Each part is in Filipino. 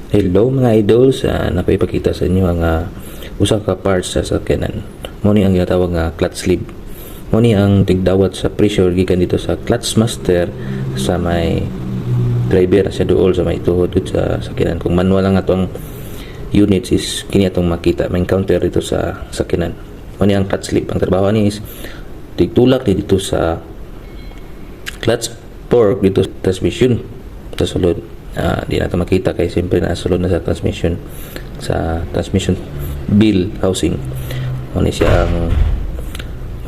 Hello mga idols, napaipakita sa inyo ang usa ka parts sa sakyanan. Mo ni ang ginatawag nga clutch sleeve. Mo ni ang tigdawat sa pressure gikan dito sa clutch master sa may driver sa duol sa may tuhod sa sakyanan. Kung manual lang atong units is kini atong makita, may counter dito sa sakyanan. Mo ni ang clutch sleeve. Ang trabaho ni is tigtulak dito sa clutch fork dito sa transmission sa sulod. Di natin makita kay siyempre nasulod na sa transmission bill housing. Muna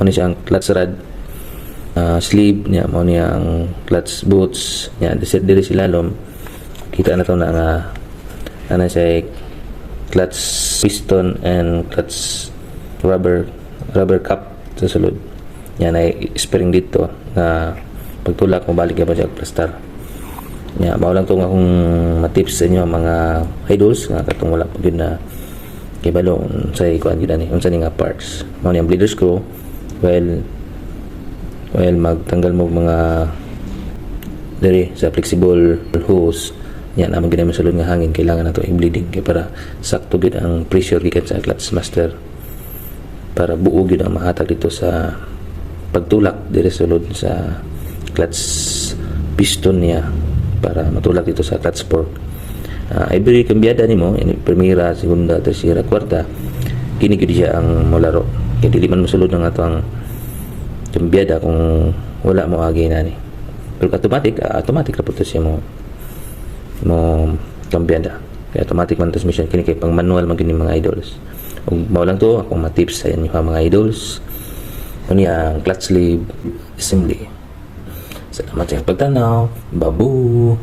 siyang clutch rod sleeve niya, muna ang clutch boots niya, diri silalom kita na ito na nga siya clutch piston and clutch rubber cap sa sulod yan ay spring dito na pagtulak mo balik ba siya plastar. Mao lang tong akong matips sa inyo mga idols nga katong wala pag yun na kibalo sa ikuan yun ani unsa ni nga parts. Mao ni ang bleeder screw well magtanggal mo mga diri sa flexible hose yan naman ginamit sulod nga hangin kailangan nato i-bleeding kay para sakto gid ang pressure gikan sa clutch master para buo gid ang mahatag dito sa pagtulak diri sulod sa clutch piston niya para matulak dito sa clutch fork. Every kambyada nimo primera, segunda, tercera, kwarta kini gid siya ang molaro kay dili man mosulod ng ato ang kambyada kung wala mo agi na ni. Pero automatic ra pud siya mo kambyada kay automatic man transmission kini kay pang manual man gini mga idols. Ug mao lang to akong ma-tips sa inyo mga idols kuni ang clutch sleeve assembly. Salamat sa pagtanaw. Babu!